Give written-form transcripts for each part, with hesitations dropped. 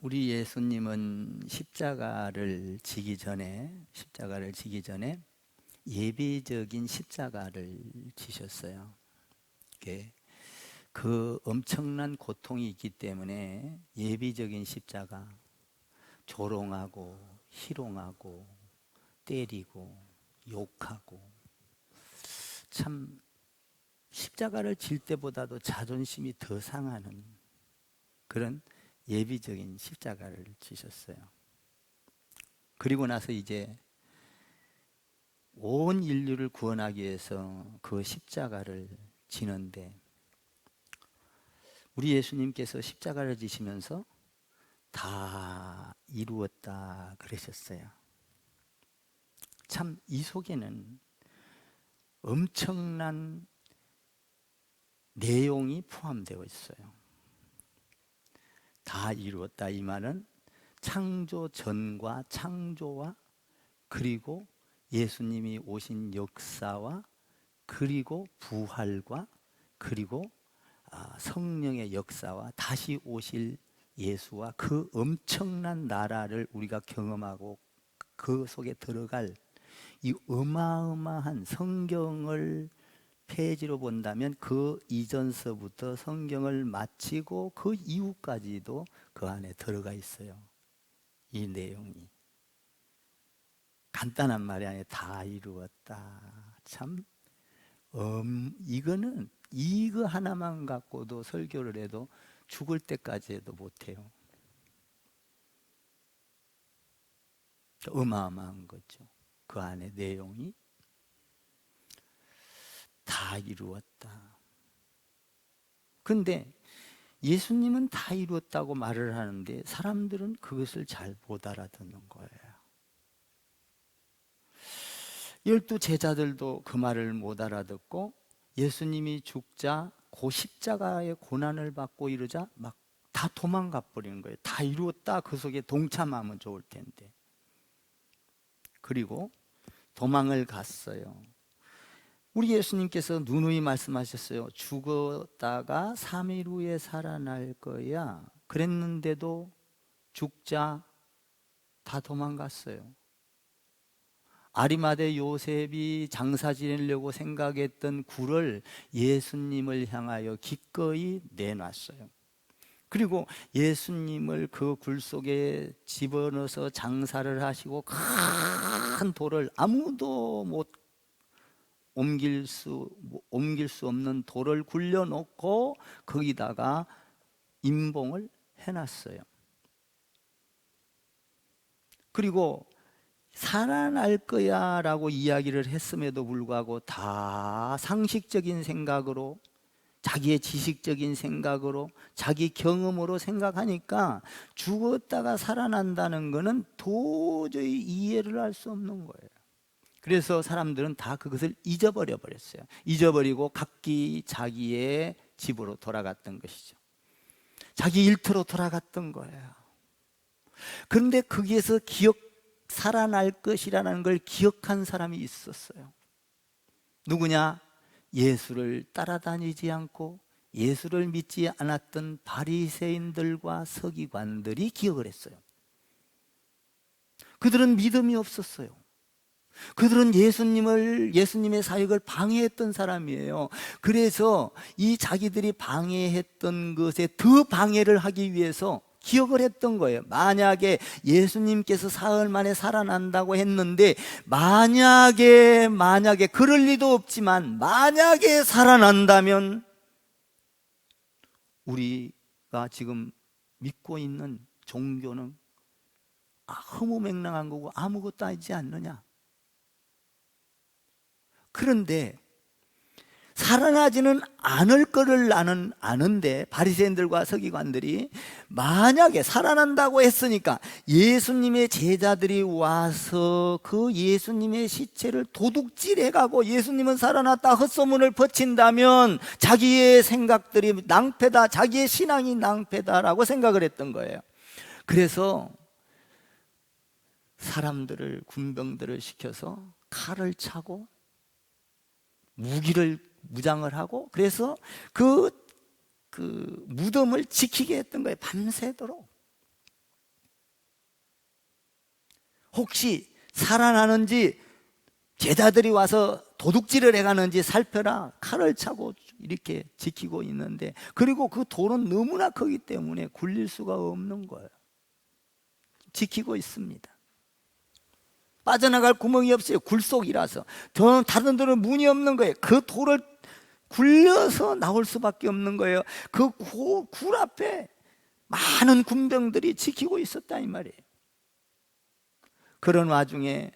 우리 예수님은 십자가를 지기 전에 예비적인 십자가를 지셨어요. 그 엄청난 고통이 있기 때문에 예비적인 십자가, 조롱하고 희롱하고 때리고 욕하고, 참 십자가를 질 때보다도 자존심이 더 상하는 그런 예비적인 십자가를 지셨어요. 그리고 나서 이제 온 인류를 구원하기 위해서 그 십자가를 지는데, 우리 예수님께서 십자가를 지시면서 다 이루었다 그러셨어요. 참 이 속에는 엄청난 내용이 포함되어 있어요. 다 이루었다 이 말은 창조 전과 창조와, 그리고 예수님이 오신 역사와, 그리고 부활과, 그리고 성령의 역사와, 다시 오실 예수와 그 엄청난 나라를 우리가 경험하고 그 속에 들어갈 이 어마어마한 성경을 페이지로 본다면 그 이전서부터 성경을 마치고 그 이후까지도 그 안에 들어가 있어요. 이 내용이 간단한 말이 아니라 다 이루었다. 참 이거는 이거 하나만 갖고도 설교를 해도 죽을 때까지 해도 못해요. 어마어마한 거죠. 그 안에 내용이 다 이루었다. 근데 예수님은 다 이루었다고 말을 하는데 사람들은 그것을 잘 못 알아듣는 거예요. 12 제자들도 그 말을 못 알아듣고, 예수님이 죽자 그 십자가의 고난을 받고 이러자 막 다 도망가 버리는 거예요. 다 이루었다, 그 속에 동참하면 좋을 텐데. 그리고 도망을 갔어요. 우리 예수님께서 누누이 말씀하셨어요. 죽었다가 3일 후에 살아날 거야. 그랬는데도 죽자 다 도망갔어요. 아리마대 요셉이 장사 지내려고 생각했던 굴을 예수님을 향하여 기꺼이 내놨어요. 그리고 예수님을 그 굴 속에 집어넣어서 장사를 하시고, 큰 돌을 아무도 못 옮길 수 없는 돌을 굴려놓고 거기다가 임봉을 해놨어요. 그리고 살아날 거야 라고 이야기를 했음에도 불구하고 다 상식적인 생각으로, 자기의 지식적인 생각으로, 자기 경험으로 생각하니까 죽었다가 살아난다는 것은 도저히 이해를 할 수 없는 거예요. 그래서 사람들은 다 그것을 잊어버려 버렸어요. 잊어버리고 각기 자기의 집으로 돌아갔던 것이죠. 자기 일터로 돌아갔던 거예요. 그런데 거기에서 살아날 것이라는 걸 기억한 사람이 있었어요. 누구냐? 예수를 따라다니지 않고 예수를 믿지 않았던 바리새인들과 서기관들이 기억을 했어요. 그들은 믿음이 없었어요. 그들은 예수님의 사역을 방해했던 사람이에요. 그래서 이 자기들이 방해했던 것에 더 방해를 하기 위해서 기억을 했던 거예요. 만약에 예수님께서 사흘 만에 살아난다고 했는데, 만약에 그럴 리도 없지만 만약에 살아난다면 우리가 지금 믿고 있는 종교는 허무맹랑한 거고 아무것도 아니지 않느냐. 그런데 살아나지는 않을 거를 나는 아는데, 바리새인들과 서기관들이 만약에 살아난다고 했으니까 예수님의 제자들이 와서 그 예수님의 시체를 도둑질해가고 예수님은 살아났다 헛소문을 퍼친다면 자기의 생각들이 낭패다, 자기의 신앙이 낭패다라고 생각을 했던 거예요. 그래서 군병들을 시켜서 칼을 차고 무장을 하고, 그래서 그 무덤을 지키게 했던 거예요. 밤새도록. 혹시 살아나는지 제자들이 와서 도둑질을 해가는지 살펴라. 칼을 차고 이렇게 지키고 있는데, 그리고 그 돌은 너무나 크기 때문에 굴릴 수가 없는 거예요. 지키고 있습니다. 빠져나갈 구멍이 없어요. 굴속이라서. 다른 데는 문이 없는 거예요. 그 돌을 굴려서 나올 수밖에 없는 거예요. 그 굴 앞에 많은 군병들이 지키고 있었다 이 말이에요. 그런 와중에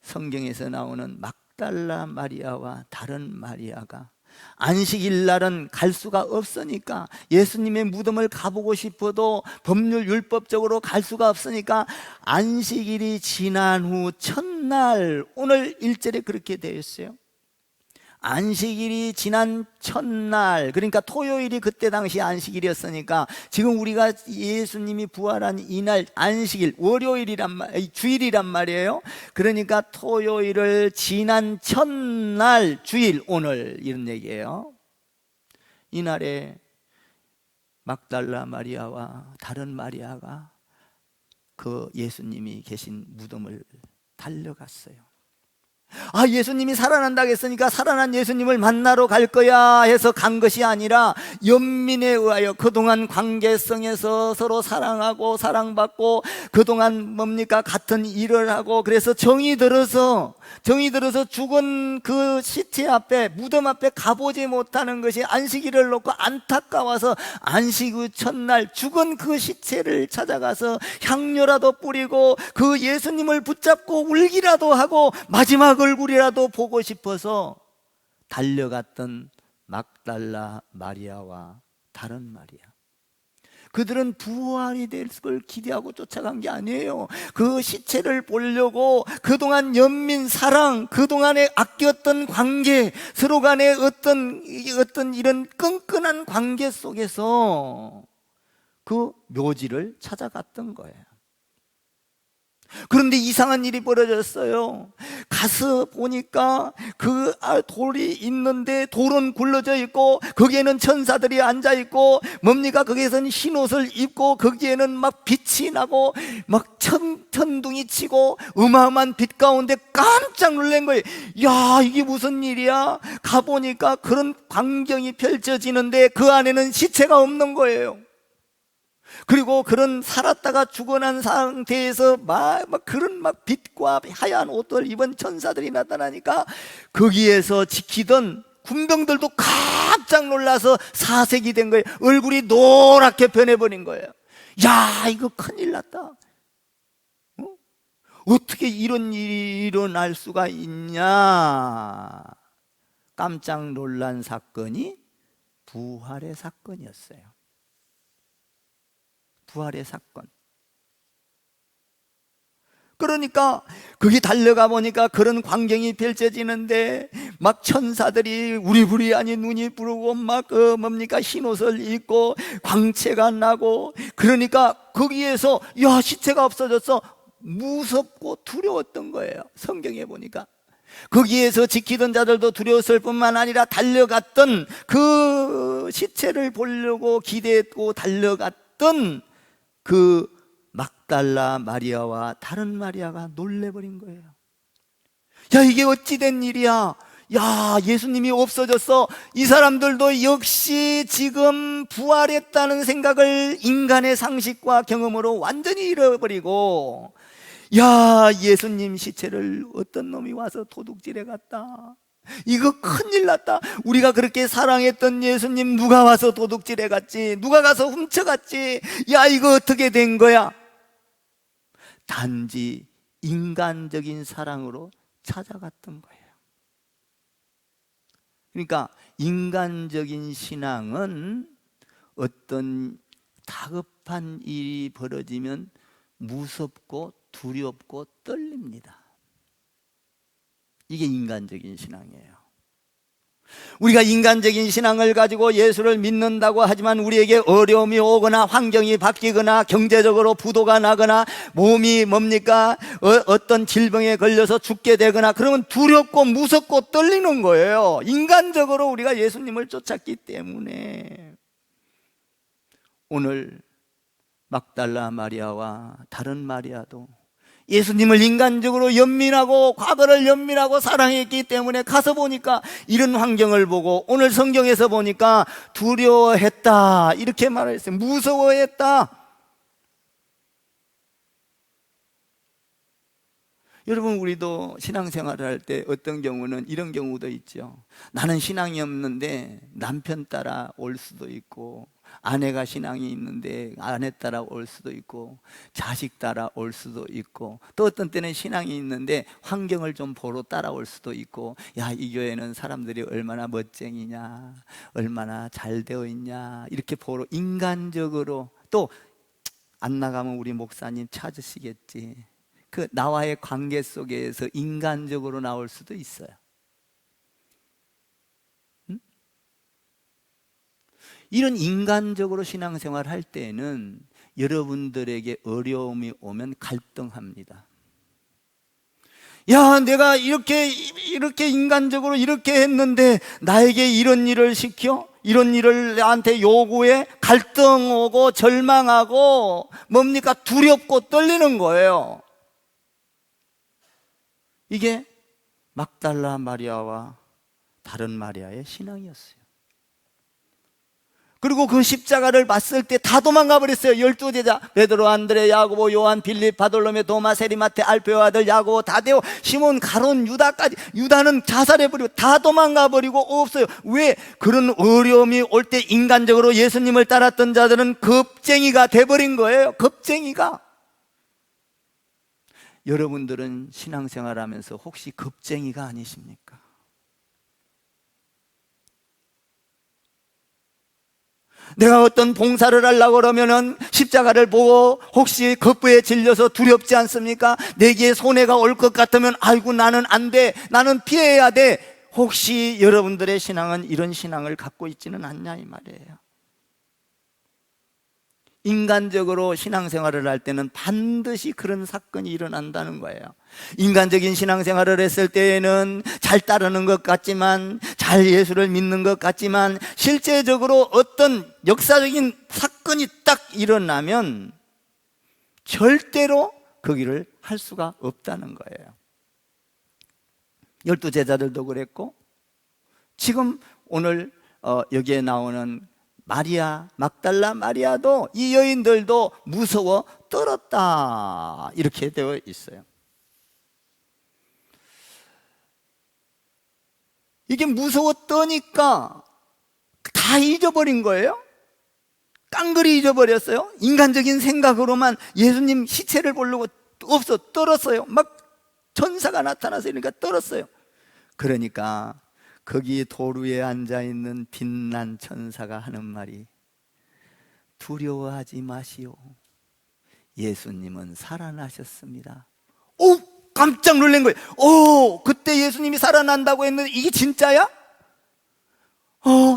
성경에서 나오는 막달라 마리아와 다른 마리아가 안식일 날은 갈 수가 없으니까, 예수님의 무덤을 가보고 싶어도 법률 율법적으로 갈 수가 없으니까 안식일이 지난 후 첫날, 오늘 1절에 그렇게 되어 있어요. 안식일이 지난 첫날, 그러니까 토요일이 그때 당시 안식일이었으니까 지금 우리가 예수님이 부활한 이날 안식일, 주일이란 말이에요. 그러니까 토요일을 지난 첫날, 주일, 오늘 이런 얘기예요. 이날에 막달라 마리아와 다른 마리아가 그 예수님이 계신 무덤을 달려갔어요. 예수님이 살아난다고 했으니까 살아난 예수님을 만나러 갈 거야 해서 간 것이 아니라, 연민에 의하여 그동안 관계성에서 서로 사랑하고 사랑받고 그동안 같은 일을 하고, 그래서 정이 들어서 죽은 그 시체 앞에, 무덤 앞에 가보지 못하는 것이 안식일을 놓고 안타까워서 안식 후 첫날 죽은 그 시체를 찾아가서 향료라도 뿌리고 그 예수님을 붙잡고 울기라도 하고 마지막 얼굴이라도 보고 싶어서 달려갔던 막달라 마리아와 다른 마리아, 그들은 부활이 될 걸 기대하고 쫓아간 게 아니에요. 그 시체를 보려고 그동안 연민 사랑, 그동안에 아꼈던 관계, 서로 간에 어떤 이런 끈끈한 관계 속에서 그 묘지를 찾아갔던 거예요. 그런데 이상한 일이 벌어졌어요. 가서 보니까 그 돌이 있는데, 돌은 굴러져 있고 거기에는 천사들이 앉아 있고 거기에서는 흰 옷을 입고 거기에는 막 빛이 나고 막 천둥이 치고 어마어마한 빛 가운데 깜짝 놀란 거예요. 야, 이게 무슨 일이야? 가보니까 그런 광경이 펼쳐지는데 그 안에는 시체가 없는 거예요. 그리고 그런 살았다가 죽어난 상태에서 그런 빛과 하얀 옷을 입은 천사들이 나타나니까 거기에서 지키던 군병들도 깜짝 놀라서 사색이 된 거예요. 얼굴이 노랗게 변해버린 거예요. 야, 이거 큰일 났다. 어떻게 이런 일이 일어날 수가 있냐? 깜짝 놀란 사건이 부활의 사건이었어요. 부활의 사건. 그러니까 거기 달려가 보니까 그런 광경이 펼쳐지는데 막 천사들이 우리부리하니 눈이 부르고 흰 옷을 입고 광채가 나고, 그러니까 거기에서 시체가 없어졌어. 무섭고 두려웠던 거예요. 성경에 보니까 거기에서 지키던 자들도 두려웠을 뿐만 아니라 달려갔던 그 시체를 보려고 기대했고 달려갔던 그 막달라 마리아와 다른 마리아가 놀래버린 거예요. 야, 이게 어찌된 일이야? 야, 예수님이 없어졌어. 이 사람들도 역시 지금 부활했다는 생각을 인간의 상식과 경험으로 완전히 잃어버리고, 야, 예수님 시체를 어떤 놈이 와서 도둑질해 갔다. 이거 큰일 났다. 우리가 그렇게 사랑했던 예수님 누가 와서 도둑질해 갔지? 누가 가서 훔쳐갔지? 야, 이거 어떻게 된 거야? 단지 인간적인 사랑으로 찾아갔던 거예요. 그러니까 인간적인 신앙은 어떤 다급한 일이 벌어지면 무섭고 두렵고 떨립니다. 이게 인간적인 신앙이에요. 우리가 인간적인 신앙을 가지고 예수를 믿는다고 하지만 우리에게 어려움이 오거나 환경이 바뀌거나 경제적으로 부도가 나거나 몸이 어떤 질병에 걸려서 죽게 되거나 그러면 두렵고 무섭고 떨리는 거예요. 인간적으로 우리가 예수님을 쫓았기 때문에. 오늘 막달라 마리아와 다른 마리아도 예수님을 인간적으로 연민하고 과거를 연민하고 사랑했기 때문에 가서 보니까 이런 환경을 보고 오늘 성경에서 보니까 두려워했다 이렇게 말했어요. 무서워했다. 여러분, 우리도 신앙생활을 할 때 어떤 경우는 이런 경우도 있죠. 나는 신앙이 없는데 남편 따라 올 수도 있고, 아내가 신앙이 있는데 아내 따라 올 수도 있고, 자식 따라 올 수도 있고, 또 어떤 때는 신앙이 있는데 환경을 좀 보러 따라올 수도 있고, 야, 이 교회는 사람들이 얼마나 멋쟁이냐, 얼마나 잘 되어 있냐, 이렇게 보러 인간적으로, 또 안 나가면 우리 목사님 찾으시겠지, 그 나와의 관계 속에서 인간적으로 나올 수도 있어요. 응? 이런 인간적으로 신앙생활 할 때는 여러분들에게 어려움이 오면 갈등합니다. 야, 내가 이렇게 인간적으로 이렇게 했는데 나에게 이런 일을 시켜? 이런 일을 나한테 요구해? 갈등 오고 절망하고 뭡니까? 두렵고 떨리는 거예요. 이게 막달라 마리아와 다른 마리아의 신앙이었어요. 그리고 그 십자가를 봤을 때 다 도망가 버렸어요. 12제자 베드로, 안드레, 야고보, 요한, 빌립, 바돌로메, 도마, 세리마테, 알페오 아들 야고보, 다데오, 시몬, 가론, 유다까지. 유다는 자살해 버리고 다 도망가 버리고 없어요. 왜? 그런 어려움이 올 때 인간적으로 예수님을 따랐던 자들은 겁쟁이가 돼 버린 거예요. 겁쟁이가. 여러분들은 신앙생활 하면서 혹시 겁쟁이가 아니십니까? 내가 어떤 봉사를 하려고 그러면은 십자가를 보고 혹시 겁부에 질려서 두렵지 않습니까? 내게 손해가 올 것 같으면 아이고 나는 안 돼, 나는 피해야 돼. 혹시 여러분들의 신앙은 이런 신앙을 갖고 있지는 않냐 이 말이에요. 인간적으로 신앙생활을 할 때는 반드시 그런 사건이 일어난다는 거예요. 인간적인 신앙생활을 했을 때에는 잘 따르는 것 같지만, 잘 예수를 믿는 것 같지만, 실제적으로 어떤 역사적인 사건이 딱 일어나면 절대로 그 길을 할 수가 없다는 거예요. 12제자들도 그랬고, 지금 오늘 여기에 나오는 마리아, 막달라 마리아도, 이 여인들도 무서워 떨었다 이렇게 되어 있어요. 이게 무서워 떠니까 다 잊어버린 거예요. 깡그리 잊어버렸어요. 인간적인 생각으로만 예수님 시체를 보려고 없어 떨었어요. 막 천사가 나타나서 그러니까 떨었어요. 그러니까 거기 돌 위에 앉아있는 빛난 천사가 하는 말이, 두려워하지 마시오, 예수님은 살아나셨습니다. 오! 깜짝 놀란 거예요. 오! 그때 예수님이 살아난다고 했는데 이게 진짜야?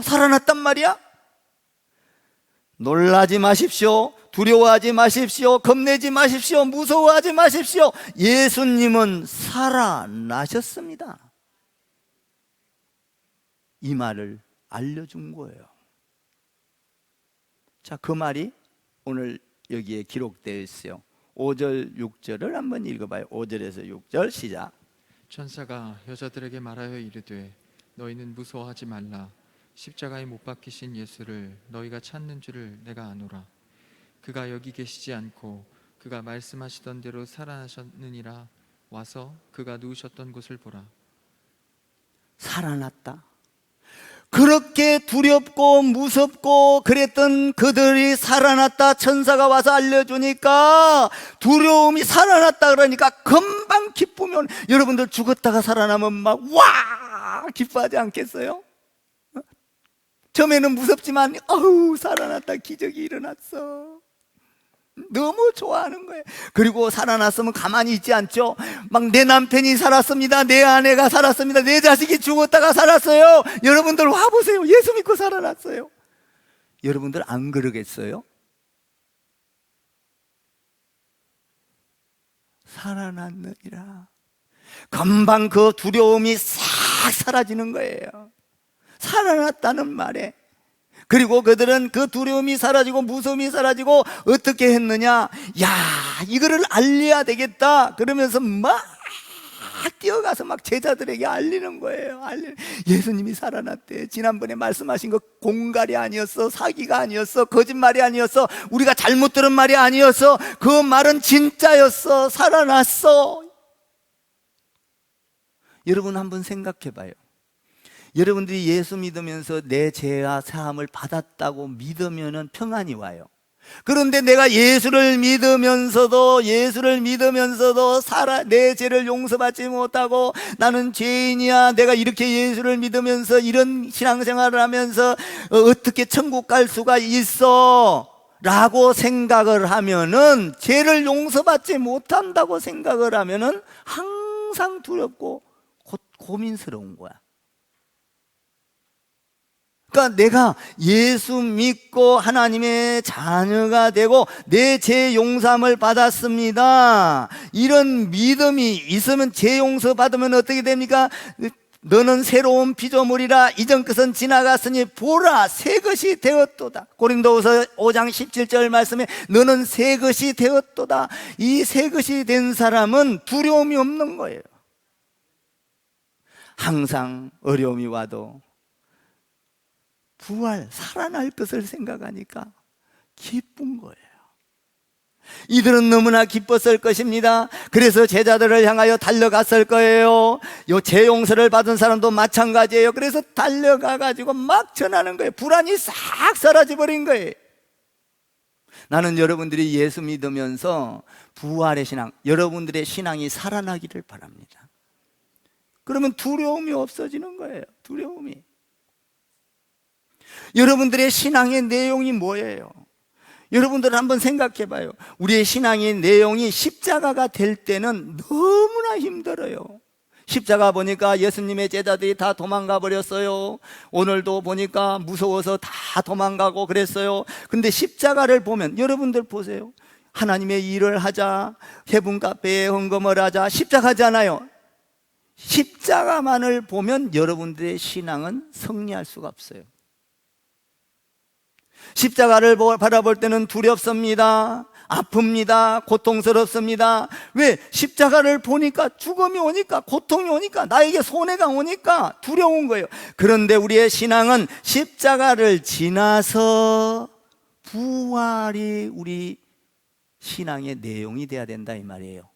살아났단 말이야? 놀라지 마십시오. 두려워하지 마십시오. 겁내지 마십시오. 무서워하지 마십시오. 예수님은 살아나셨습니다. 이 말을 알려준 거예요. 자, 그 말이 오늘 여기에 기록되어 있어요. 5절 6절을 한번 읽어봐요. 5절에서 6절 시작. 천사가 여자들에게 말하여 이르되 너희는 무서워하지 말라. 십자가에 못 박히신 예수를 너희가 찾는 줄을 내가 아노라. 그가 여기 계시지 않고 그가 말씀하시던 대로 살아나셨느니라. 와서 그가 누우셨던 곳을 보라. 살아났다. 그렇게 두렵고 무섭고 그랬던 그들이 살아났다. 천사가 와서 알려주니까 두려움이 살아났다. 그러니까 금방 기쁘면, 여러분들 죽었다가 살아나면 막 와 기뻐하지 않겠어요? 처음에는 무섭지만 살아났다, 기적이 일어났어, 너무 좋아하는 거예요. 그리고 살아났으면 가만히 있지 않죠. 막 내 남편이 살았습니다, 내 아내가 살았습니다, 내 자식이 죽었다가 살았어요. 여러분들 와보세요. 예수 믿고 살아났어요. 여러분들 안 그러겠어요? 살아났느니라. 금방 그 두려움이 싹 사라지는 거예요. 살아났다는 말에 그리고 그들은 그 두려움이 사라지고 무서움이 사라지고 어떻게 했느냐? 야, 이거를 알려야 되겠다 그러면서 막 뛰어가서 막 제자들에게 알리는 거예요. 예수님이 살아났대. 지난번에 말씀하신 거 공갈이 아니었어, 사기가 아니었어, 거짓말이 아니었어, 우리가 잘못 들은 말이 아니었어, 그 말은 진짜였어, 살아났어. 여러분 한번 생각해 봐요. 여러분들이 예수 믿으면서 내 죄와 사함을 받았다고 믿으면 평안이 와요. 그런데 내가 예수를 믿으면서도 내 죄를 용서받지 못하고 나는 죄인이야, 내가 이렇게 예수를 믿으면서 이런 신앙생활을 하면서 어떻게 천국 갈 수가 있어? 라고 생각을 하면은, 죄를 용서받지 못한다고 생각을 하면은 항상 두렵고 고민스러운 거야. 그러니까 내가 예수 믿고 하나님의 자녀가 되고 내 죄 용서함을 받았습니다, 이런 믿음이 있으면 죄 용서 받으면 어떻게 됩니까? 너는 새로운 피조물이라, 이전 것은 지나갔으니 보라 새 것이 되었도다. 고린도후서 5장 17절 말씀에 너는 새 것이 되었도다. 이 새 것이 된 사람은 두려움이 없는 거예요. 항상 어려움이 와도 살아날 것을 생각하니까 기쁜 거예요. 이들은 너무나 기뻤을 것입니다. 그래서 제자들을 향하여 달려갔을 거예요. 죄 용서를 받은 사람도 마찬가지예요. 그래서 달려가가지고 막 전하는 거예요. 불안이 싹 사라져버린 거예요. 나는 여러분들이 예수 믿으면서 부활의 신앙, 여러분들의 신앙이 살아나기를 바랍니다. 그러면 두려움이 없어지는 거예요. 두려움이. 여러분들의 신앙의 내용이 뭐예요? 여러분들 한번 생각해 봐요. 우리의 신앙의 내용이 십자가가 될 때는 너무나 힘들어요. 십자가 보니까 예수님의 제자들이 다 도망가 버렸어요. 오늘도 보니까 무서워서 다 도망가고 그랬어요. 근데 십자가를 보면, 여러분들 보세요. 하나님의 일을 하자, 해분 카페에 헌금을 하자, 십자가잖아요. 십자가만을 보면 여러분들의 신앙은 승리할 수가 없어요. 십자가를 바라볼 때는 두렵습니다. 아픕니다. 고통스럽습니다. 왜? 십자가를 보니까 죽음이 오니까, 고통이 오니까, 나에게 손해가 오니까 두려운 거예요. 그런데 우리의 신앙은 십자가를 지나서 부활이 우리 신앙의 내용이 돼야 된다 이 말이에요.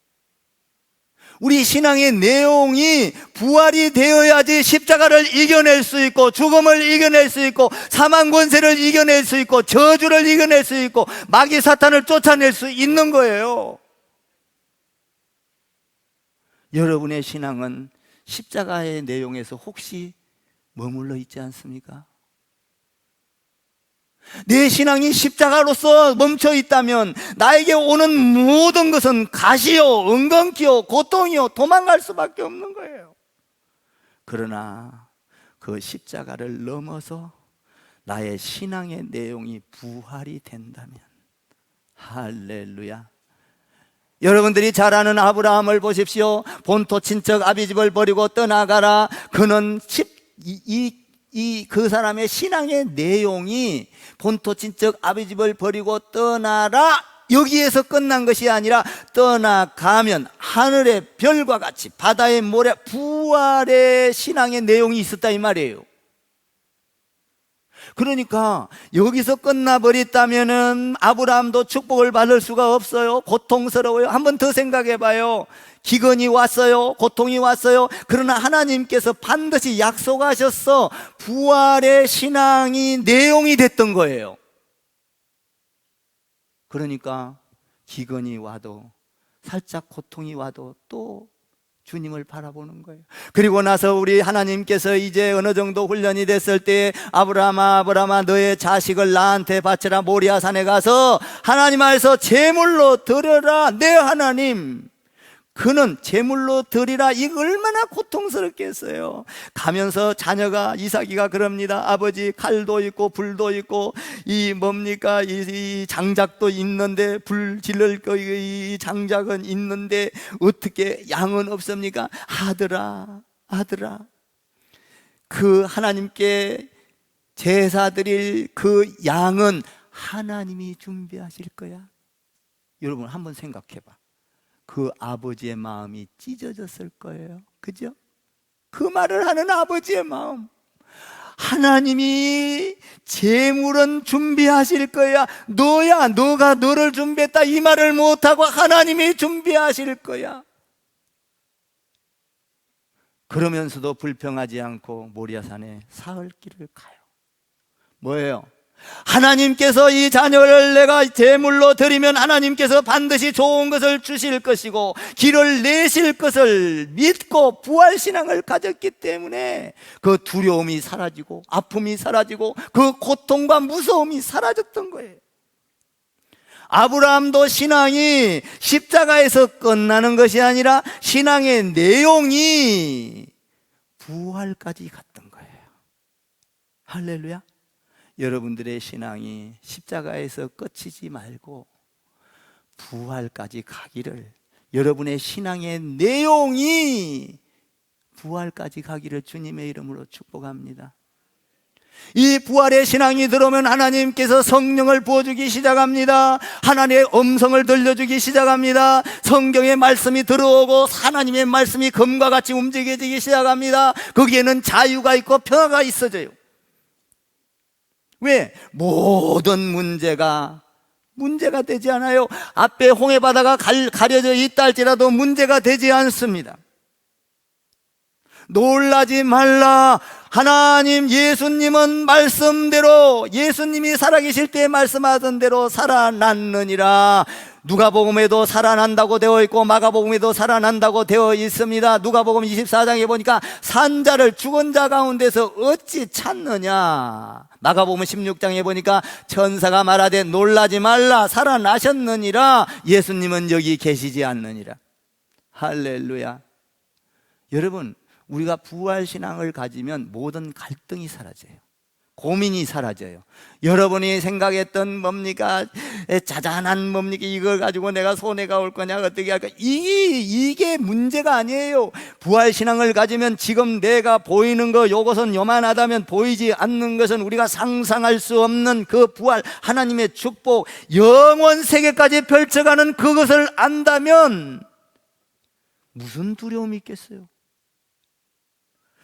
우리 신앙의 내용이 부활이 되어야지 십자가를 이겨낼 수 있고, 죽음을 이겨낼 수 있고, 사망 권세를 이겨낼 수 있고, 저주를 이겨낼 수 있고, 마귀 사탄을 쫓아낼 수 있는 거예요. 여러분의 신앙은 십자가의 내용에서 혹시 머물러 있지 않습니까? 내 신앙이 십자가로서 멈춰 있다면 나에게 오는 모든 것은 가시요, 은근기요, 고통이요, 도망갈 수밖에 없는 거예요. 그러나 그 십자가를 넘어서 나의 신앙의 내용이 부활이 된다면, 할렐루야. 여러분들이 잘 아는 아브라함을 보십시오. 본토 친척 아비집을 버리고 떠나가라. 그는 그 사람의 신앙의 내용이 본토 친척 아비집을 버리고 떠나라, 여기에서 끝난 것이 아니라 떠나가면 하늘의 별과 같이 바다의 모래, 부활의 신앙의 내용이 있었다 이 말이에요. 그러니까 여기서 끝나버렸다면은 아브라함도 축복을 받을 수가 없어요. 고통스러워요. 한 번 더 생각해 봐요. 기근이 왔어요. 고통이 왔어요. 그러나 하나님께서 반드시 약속하셨어. 부활의 신앙이 내용이 됐던 거예요. 그러니까 기근이 와도, 살짝 고통이 와도 또 주님을 바라보는 거예요. 그리고 나서 우리 하나님께서 이제 어느 정도 훈련이 됐을 때, 아브라함아 아브라함아 너의 자식을 나한테 바쳐라. 모리아 산에 가서 하나님 앞에서 제물로 드려라. 내 하나님, 그는 제물로 드리라. 이거 얼마나 고통스럽겠어요. 가면서 자녀가, 이삭이가 그럽니다. 아버지, 칼도 있고 불도 있고 이 장작도 있는데, 불 지를 이 장작은 있는데 어떻게 양은 없습니까? 아들아, 아들아, 그 하나님께 제사 드릴 그 양은 하나님이 준비하실 거야. 여러분 한번 생각해 봐. 그 아버지의 마음이 찢어졌을 거예요. 그죠? 그 말을 하는 아버지의 마음. 하나님이 제물은 준비하실 거야. 너가 너를 준비했다 이 말을 못하고 하나님이 준비하실 거야. 그러면서도 불평하지 않고 모리아산에 사흘 길을 가요. 뭐예요? 하나님께서 이 자녀를 내가 제물로 드리면 하나님께서 반드시 좋은 것을 주실 것이고 길을 내실 것을 믿고 부활신앙을 가졌기 때문에 그 두려움이 사라지고 아픔이 사라지고 그 고통과 무서움이 사라졌던 거예요. 아브라함도 신앙이 십자가에서 끝나는 것이 아니라 신앙의 내용이 부활까지 갔던 거예요. 할렐루야. 여러분들의 신앙이 십자가에서 끝이지 말고 부활까지 가기를, 여러분의 신앙의 내용이 부활까지 가기를 주님의 이름으로 축복합니다. 이 부활의 신앙이 들어오면 하나님께서 성령을 부어주기 시작합니다. 하나님의 음성을 들려주기 시작합니다. 성경의 말씀이 들어오고 하나님의 말씀이 검과 같이 움직여지기 시작합니다. 거기에는 자유가 있고 평화가 있어져요. 왜? 모든 문제가 되지 않아요. 앞에 홍해바다가 가려져 있다 할지라도 문제가 되지 않습니다. 놀라지 말라. 하나님 예수님은 말씀대로, 예수님이 살아계실 때 말씀하던 대로 살아났느니라. 누가복음에도 살아난다고 되어 있고 마가복음에도 살아난다고 되어 있습니다. 누가복음 24장에 보니까 산 자를 죽은 자 가운데서 어찌 찾느냐. 마가복음 16장에 보니까 천사가 말하되 놀라지 말라 살아나셨느니라. 예수님은 여기 계시지 않느니라. 할렐루야. 여러분, 우리가 부활신앙을 가지면 모든 갈등이 사라져요. 고민이 사라져요. 여러분이 생각했던 뭡니까? 자잘한 뭡니까? 이걸 가지고 내가 손해가 올 거냐? 어떻게 할까? 이게 문제가 아니에요. 부활신앙을 가지면 지금 내가 보이는 거, 요것은 요만하다면 보이지 않는 것은 우리가 상상할 수 없는 그 부활, 하나님의 축복, 영원 세계까지 펼쳐가는 그것을 안다면 무슨 두려움이 있겠어요?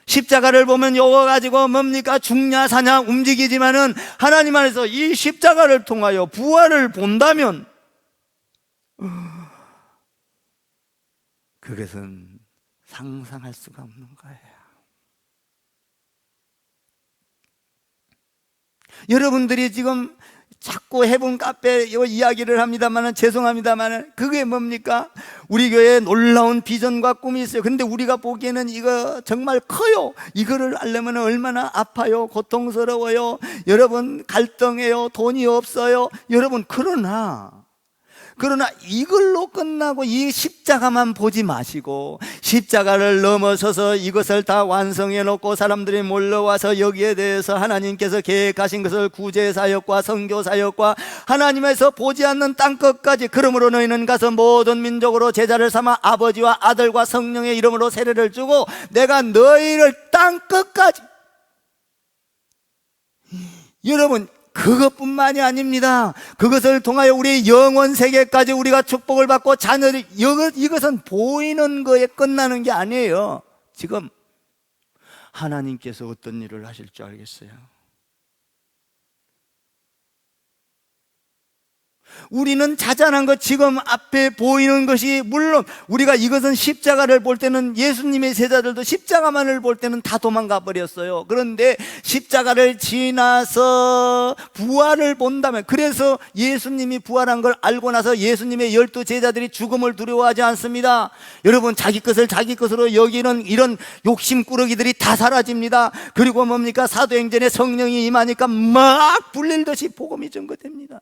십자가를 보면 요거 가지고 뭡니까? 죽냐 사냐 움직이지만은 하나님 안에서 이 십자가를 통하여 부활을 본다면 그것은 상상할 수가 없는 거예요. 여러분들이 지금 자꾸 해본 카페 이야기를 합니다만 죄송합니다만 그게 뭡니까? 우리 교회에 놀라운 비전과 꿈이 있어요. 근데 우리가 보기에는 이거 정말 커요. 이거를 하려면 얼마나 아파요, 고통스러워요, 여러분 갈등해요, 돈이 없어요. 여러분 그러나 이걸로 끝나고 이 십자가만 보지 마시고 십자가를 넘어서서 이것을 다 완성해 놓고 사람들이 몰려와서 여기에 대해서 하나님께서 계획하신 것을 구제사역과 선교사역과 하나님에서 보지 않는 땅끝까지, 그러므로 너희는 가서 모든 민족으로 제자를 삼아 아버지와 아들과 성령의 이름으로 세례를 주고 내가 너희를 땅끝까지. 여러분 그것뿐만이 아닙니다. 그것을 통하여 우리 영원 세계까지 우리가 축복을 받고 자녀들이, 이것은 보이는 거에 끝나는 게 아니에요. 지금 하나님께서 어떤 일을 하실 줄 알겠어요? 우리는 자잘한 것, 지금 앞에 보이는 것이, 물론 우리가 이것은 십자가를 볼 때는 예수님의 제자들도 십자가만을 볼 때는 다 도망가 버렸어요. 그런데 십자가를 지나서 부활을 본다면, 그래서 예수님이 부활한 걸 알고 나서 예수님의 12 제자들이 죽음을 두려워하지 않습니다. 여러분 자기 것을 자기 것으로 여기는 이런 욕심꾸러기들이 다 사라집니다. 그리고 뭡니까? 사도행전에 성령이 임하니까 막 불릴듯이 복음이 전거됩니다.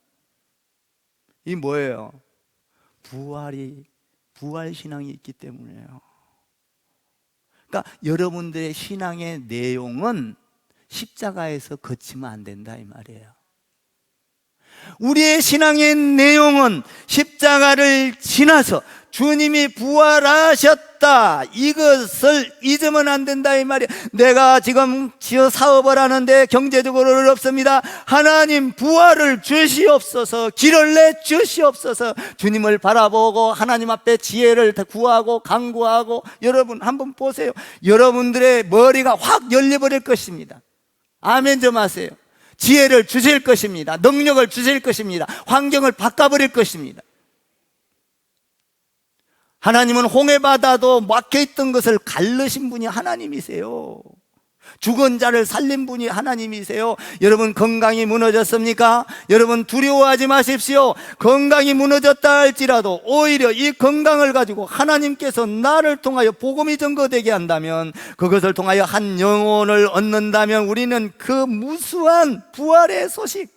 이 뭐예요? 부활신앙이 있기 때문이에요. 그러니까 여러분들의 신앙의 내용은 십자가에서 거치면 안 된다 이 말이에요. 우리의 신앙의 내용은 십자가를 지나서 주님이 부활하셨다 무너졌다. 이것을 잊으면 안 된다 이 말이야. 내가 지금 사업을 하는데 경제적으로 어렵습니다. 하나님 부활을 주시옵소서. 길을 내 주시옵소서. 주님을 바라보고 하나님 앞에 지혜를 구하고 간구하고, 여러분 한번 보세요. 여러분들의 머리가 확 열려버릴 것입니다. 아멘 좀 하세요. 지혜를 주실 것입니다. 능력을 주실 것입니다. 환경을 바꿔버릴 것입니다. 하나님은 홍해바다도 막혀있던 것을 갈르신 분이 하나님이세요. 죽은 자를 살린 분이 하나님이세요. 여러분 건강이 무너졌습니까? 여러분 두려워하지 마십시오. 건강이 무너졌다 할지라도 오히려 이 건강을 가지고 하나님께서 나를 통하여 복음이 증거되게 한다면, 그것을 통하여 한 영혼을 얻는다면 우리는 그 무수한 부활의 소식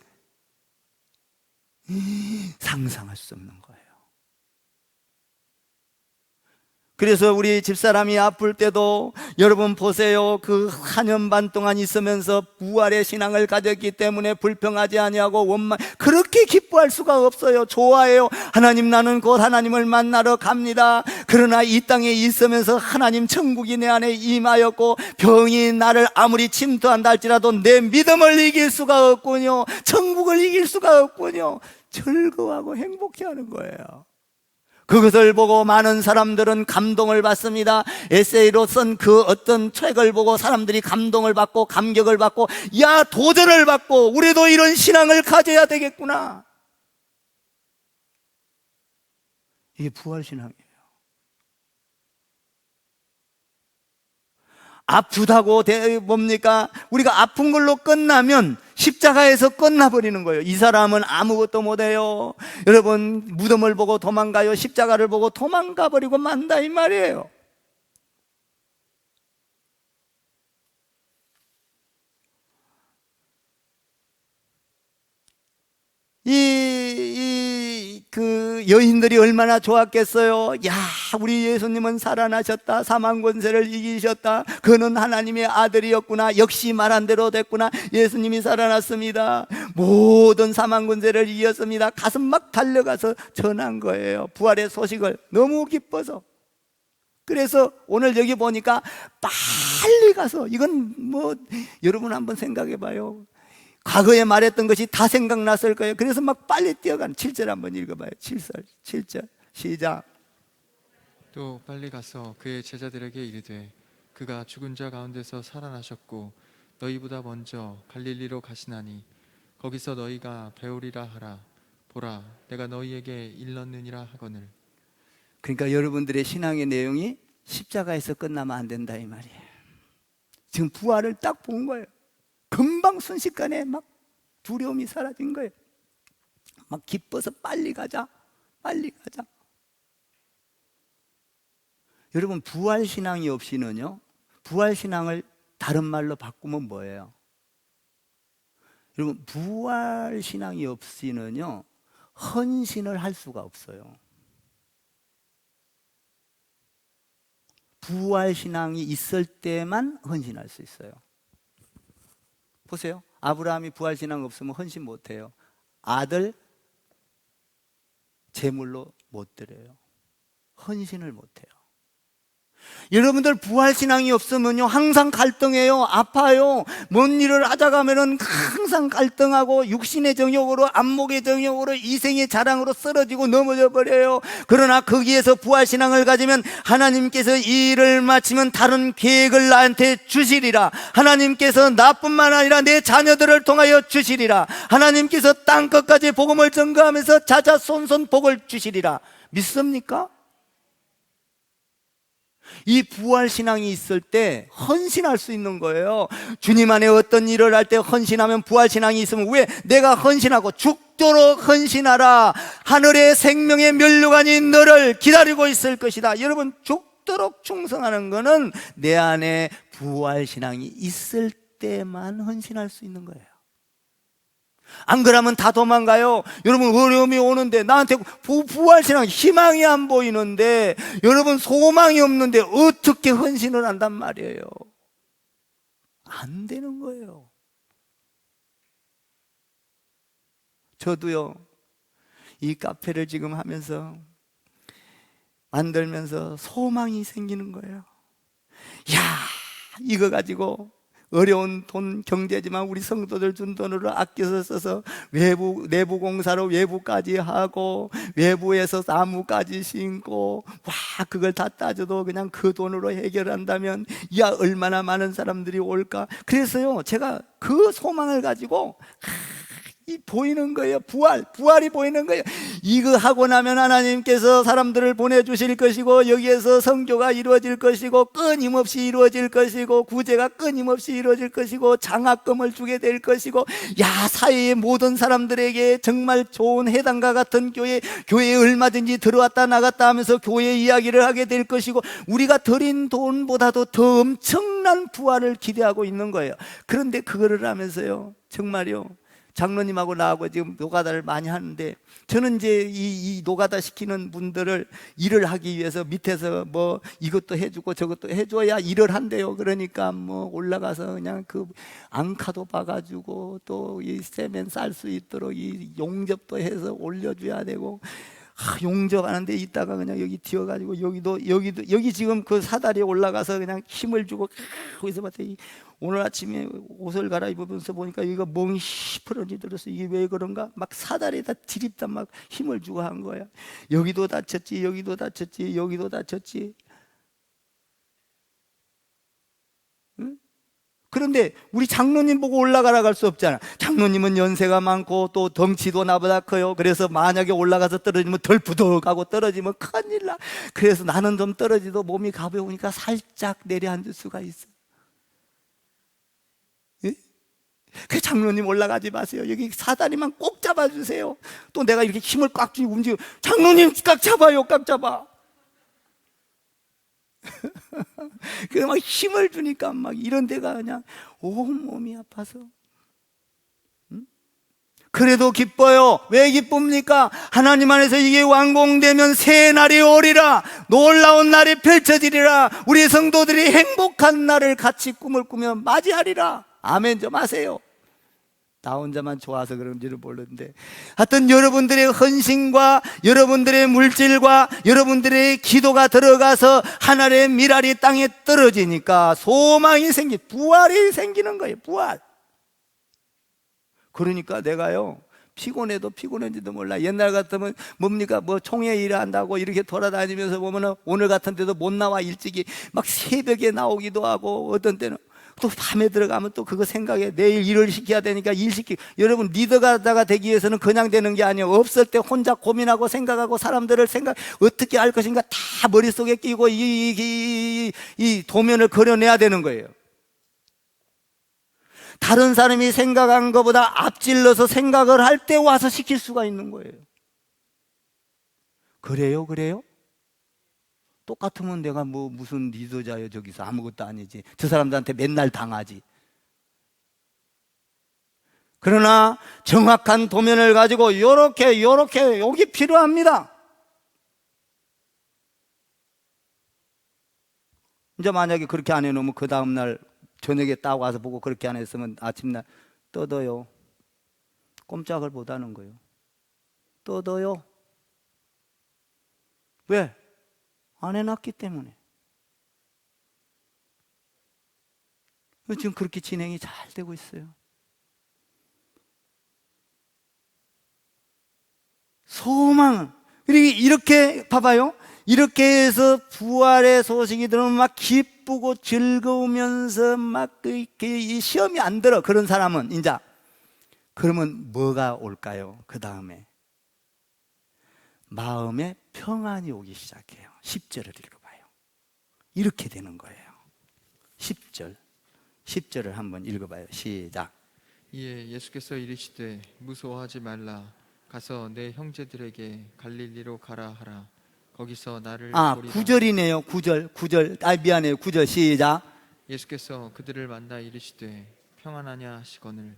상상할 수 없는 거예요. 그래서 우리 집사람이 아플 때도 여러분 보세요. 그 4년 반 동안 있으면서 부활의 신앙을 가졌기 때문에 불평하지 아니하고 원망, 그렇게 기뻐할 수가 없어요. 좋아해요. 하나님, 나는 곧 하나님을 만나러 갑니다. 그러나 이 땅에 있으면서 하나님 천국이 내 안에 임하였고, 병이 나를 아무리 침투한다 할지라도 내 믿음을 이길 수가 없군요. 천국을 이길 수가 없군요. 즐거워하고 행복해하는 거예요. 그것을 보고 많은 사람들은 감동을 받습니다. 에세이로 쓴 그 어떤 책을 보고 사람들이 감동을 받고 감격을 받고, 야, 도전을 받고 우리도 이런 신앙을 가져야 되겠구나. 이게 부활신앙이에요. 아프다고 뭡니까? 우리가 아픈 걸로 끝나면 십자가에서 끝나버리는 거예요. 이 사람은 아무것도 못해요. 여러분, 무덤을 보고 도망가요. 십자가를 보고 도망가버리고 만다 이 말이에요. 그 여인들이 얼마나 좋았겠어요. 야, 우리 예수님은 살아나셨다. 사망 권세를 이기셨다. 그는 하나님의 아들이었구나. 역시 말한 대로 됐구나. 예수님이 살아났습니다. 모든 사망 권세를 이겼습니다. 가슴 막 달려가서 전한 거예요. 부활의 소식을 너무 기뻐서. 그래서 오늘 여기 보니까 빨리 가서, 이건 뭐 여러분 한번 생각해 봐요. 과거에 말했던 것이 다 생각났을 거예요. 그래서 막 빨리 뛰어가는 7절 한번 읽어봐요. 7절 시작. 또 빨리 가서 그의 제자들에게 이르되, 그가 죽은 자 가운데서 살아나셨고 너희보다 먼저 갈릴리로 가시나니 거기서 너희가 배우리라 하라. 보라, 내가 너희에게 일렀느니라 하거늘. 그러니까 여러분들의 신앙의 내용이 십자가에서 끝나면 안 된다 이 말이에요. 지금 부활을 딱 본 거예요. 금방 순식간에 막 두려움이 사라진 거예요. 막 기뻐서 빨리 가자, 빨리 가자. 여러분, 부활신앙이 없이는요, 부활신앙을 다른 말로 바꾸면 뭐예요? 여러분, 부활신앙이 없이는요, 헌신을 할 수가 없어요. 부활신앙이 있을 때만 헌신할 수 있어요. 보세요. 아브라함이 부활신앙 없으면 헌신 못해요. 아들 제물로 못 드려요. 헌신을 못해요. 여러분들 부활신앙이 없으면요, 항상 갈등해요. 아파요. 뭔 일을 하자 가면은 항상 갈등하고, 육신의 정욕으로, 안목의 정욕으로, 이생의 자랑으로 쓰러지고 넘어져 버려요. 그러나 거기에서 부활신앙을 가지면 하나님께서 이 일을 마치면 다른 계획을 나한테 주시리라. 하나님께서 나뿐만 아니라 내 자녀들을 통하여 주시리라. 하나님께서 땅끝까지 복음을 전거하면서 자자손손 복을 주시리라. 믿습니까? 이 부활신앙이 있을 때 헌신할 수 있는 거예요. 주님 안에 어떤 일을 할 때 헌신하면, 부활신앙이 있으면, 왜? 내가 헌신하고 죽도록 헌신하라. 하늘의 생명의 면류관이 너를 기다리고 있을 것이다. 여러분, 죽도록 충성하는 거는 내 안에 부활신앙이 있을 때만 헌신할 수 있는 거예요. 안 그러면 다 도망가요. 여러분, 어려움이 오는데 나한테 부활신앙 희망이 안 보이는데, 여러분 소망이 없는데 어떻게 헌신을 한단 말이에요. 안 되는 거예요. 저도요, 이 카페를 지금 하면서 만들면서 소망이 생기는 거예요. 야, 이거 가지고 어려운 돈 경제지만 우리 성도들 준 돈으로 아껴서 써서 내부 공사로 외부까지 하고 외부에서 나무까지 심고, 와, 그걸 다 따져도 그냥 그 돈으로 해결한다면 야, 얼마나 많은 사람들이 올까. 그래서요, 제가 그 소망을 가지고 이 보이는 거예요. 부활이 보이는 거예요. 이거 하고 나면 하나님께서 사람들을 보내주실 것이고, 여기에서 선교가 이루어질 것이고, 끊임없이 이루어질 것이고, 구제가 끊임없이 이루어질 것이고, 장학금을 주게 될 것이고, 야, 사회의 모든 사람들에게 정말 좋은 해당과 같은 교회에 얼마든지 들어왔다 나갔다 하면서 교회 이야기를 하게 될 것이고, 우리가 드린 돈보다도 더 엄청난 부활을 기대하고 있는 거예요. 그런데 그거를 하면서요, 정말요, 장로님하고 나하고 지금 노가다를 많이 하는데, 저는 이제 이 노가다 시키는 분들을 일을 하기 위해서 밑에서 뭐 이것도 해주고 저것도 해줘야 일을 한대요. 그러니까 뭐 올라가서 그냥 그 앙카도 봐가지고 또 이 세면 쌀 수 있도록 이 용접도 해서 올려줘야 되고, 용접하는데 있다가 그냥 여기 튀어가지고 여기 지금 그 사다리에 올라가서 그냥 힘을 주고, 거기서 봤더니 오늘 아침에 옷을 갈아입으면서 보니까 여기가 멍이 시퍼런지 들어서 이게 왜 그런가? 막 사다리에다 디립다 막 힘을 주고 한 거야. 여기도 다쳤지, 여기도 다쳤지, 여기도 다쳤지. 응? 그런데 우리 장로님 보고 올라가라 갈 수 없잖아. 장로님은 연세가 많고 또 덩치도 나보다 커요. 그래서 만약에 올라가서 떨어지면 덜 부덕하고 떨어지면 큰일 나. 그래서 나는 좀 떨어지도 몸이 가벼우니까 살짝 내려앉을 수가 있어. 예? 그 장로님 올라가지 마세요. 여기 사다리만 꼭 잡아주세요. 또 내가 이렇게 힘을 꽉 쥐고 움직여. 장로님 꽉 잡아요, 꽉 잡아. 그래 막 힘을 주니까 막 이런 데가 그냥 온몸이 아파서. 그래도 기뻐요. 왜 기쁩니까? 하나님 안에서 이게 완공되면 새 날이 오리라, 놀라운 날이 펼쳐지리라, 우리 성도들이 행복한 날을 같이 꿈을 꾸며 맞이하리라. 아멘 좀 하세요. 나 혼자만 좋아서 그런지는 모르는데, 하여튼 여러분들의 헌신과 여러분들의 물질과 여러분들의 기도가 들어가서 하늘의 미랄이 땅에 떨어지니까 소망이 부활이 생기는 거예요. 부활. 그러니까 내가요, 피곤해도 피곤한지도 몰라. 옛날 같으면 뭡니까? 뭐 총회 일한다고 이렇게 돌아다니면서 보면은 오늘 같은 데도 못 나와. 일찍이 막 새벽에 나오기도 하고, 어떤 때는 또 밤에 들어가면 또 그거 생각해. 내일 일을 시켜야 되니까 일 시키고. 여러분, 리더가 되기 위해서는 그냥 되는 게 아니에요. 없을 때 혼자 고민하고 생각하고 사람들을 어떻게 할 것인가 다 머릿속에 끼고 이 도면을 그려내야 되는 거예요. 다른 사람이 생각한 것보다 앞질러서 생각을 할 때 와서 시킬 수가 있는 거예요. 그래요? 똑같으면 내가 뭐 무슨 리더자요, 저기서 아무것도 아니지. 저 사람들한테 맨날 당하지. 그러나 정확한 도면을 가지고 요렇게 여기 필요합니다. 이제 만약에 그렇게 안 해놓으면 그 다음날 저녁에 딱 와서 보고 그렇게 안 했으면 아침날 떠도요. 꼼짝을 못 하는 거예요. 떠도요. 왜? 안 해놨기 때문에. 지금 그렇게 진행이 잘 되고 있어요. 소망. 이렇게 봐봐요. 이렇게 해서 부활의 소식이 들으면 막 기쁘고 즐거우면서 막 이 시험이 안 들어. 그런 사람은 이제 그러면 뭐가 올까요? 그 다음에 마음에 평안이 오기 시작해요. 10절을 읽어봐요. 이렇게 되는 거예요. 10절을 한번 읽어봐요. 시작. 이에 예수께서 이르시되 무서워하지 말라. 가서 내 형제들에게 갈릴리로 가라 하라. 거기서 나를 보리라. 9절이네요. 9절. 미안해요. 9절 시작. 예수께서 그들을 만나 이르시되 평안하냐 하시거늘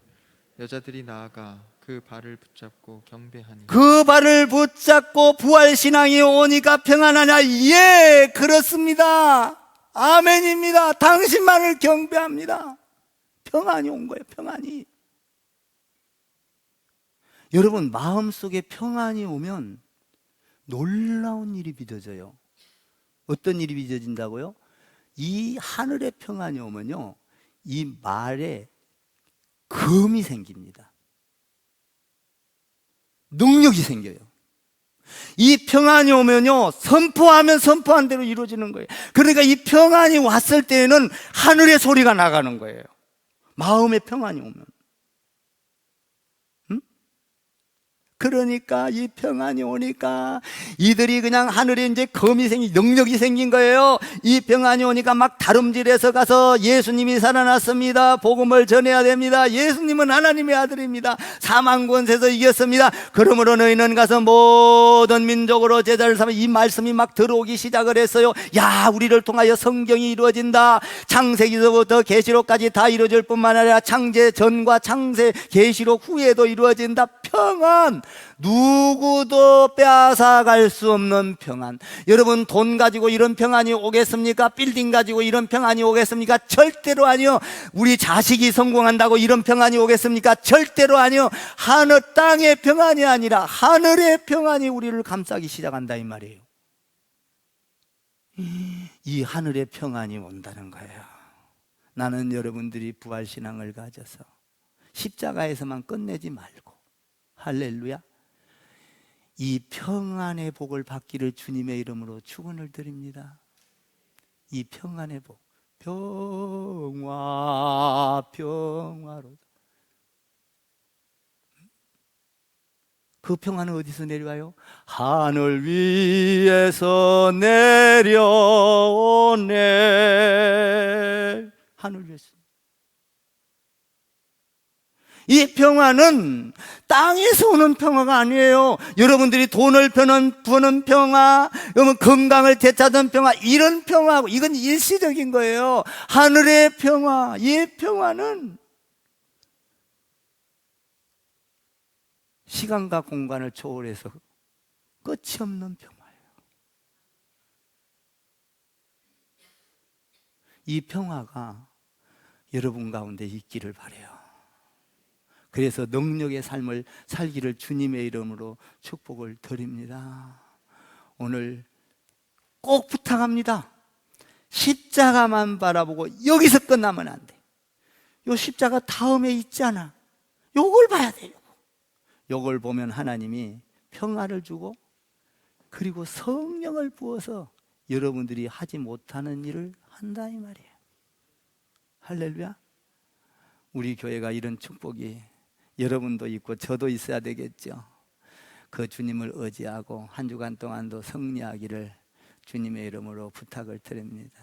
여자들이 나아가 그 발을 붙잡고 경배하니. 그 발을 붙잡고 부활신앙이 오니까 평안하냐? 예, 그렇습니다. 아멘입니다. 당신만을 경배합니다. 평안이 온 거예요. 평안이. 여러분, 마음속에 평안이 오면 놀라운 일이 믿어져요. 어떤 일이 빚어진다고요? 이 하늘의 평안이 오면요, 이 말에 금이 생깁니다. 능력이 생겨요. 이 평안이 오면요, 선포하면 선포한 대로 이루어지는 거예요. 그러니까 이 평안이 왔을 때에는 하늘의 소리가 나가는 거예요. 마음의 평안이 오면. 그러니까 이 평안이 오니까 이들이 그냥 하늘에 이제 검이 생긴, 능력이 생긴 거예요. 이 평안이 오니까 막 다름질해서 가서 예수님이 살아났습니다, 복음을 전해야 됩니다, 예수님은 하나님의 아들입니다, 사망 권세에서 이겼습니다, 그러므로 너희는 가서 모든 민족으로 제자를 삼아, 이 말씀이 막 들어오기 시작을 했어요. 야, 우리를 통하여 성경이 이루어진다. 창세기서부터 계시록까지 다 이루어질 뿐만 아니라 창세 전과 창세 계시록 후에도 이루어진다. 평안, 누구도 빼앗아갈 수 없는 평안. 여러분, 돈 가지고 이런 평안이 오겠습니까? 빌딩 가지고 이런 평안이 오겠습니까? 절대로 아니요. 우리 자식이 성공한다고 이런 평안이 오겠습니까? 절대로 아니요. 하늘 땅의 평안이 아니라 하늘의 평안이 우리를 감싸기 시작한다, 이 말이에요. 이 하늘의 평안이 온다는 거예요. 나는 여러분들이 부활신앙을 가져서 십자가에서만 끝내지 말고, 할렐루야, 이 평안의 복을 받기를 주님의 이름으로 축원을 드립니다. 이 평안의 복, 평화로다. 그 평안은 어디서 내려와요? 하늘 위에서 내려오네. 하늘 위에서. 이 평화는 땅에서 오는 평화가 아니에요. 여러분들이 돈을 버는 평화, 여러분 건강을 되찾은 평화, 이런 평화하고 이건 일시적인 거예요. 하늘의 평화, 이 평화는 시간과 공간을 초월해서 끝이 없는 평화예요. 이 평화가 여러분 가운데 있기를 바라요. 그래서 능력의 삶을 살기를 주님의 이름으로 축복을 드립니다. 오늘 꼭 부탁합니다. 십자가만 바라보고 여기서 끝나면 안 돼. 요 십자가 다음에 있잖아. 요걸 봐야 돼요. 요걸 보면 하나님이 평화를 주고, 그리고 성령을 부어서 여러분들이 하지 못하는 일을 한다, 이 말이에요. 할렐루야. 우리 교회가 이런 축복이 여러분도 있고 저도 있어야 되겠죠. 그 주님을 의지하고 한 주간 동안도 승리하기를 주님의 이름으로 부탁을 드립니다.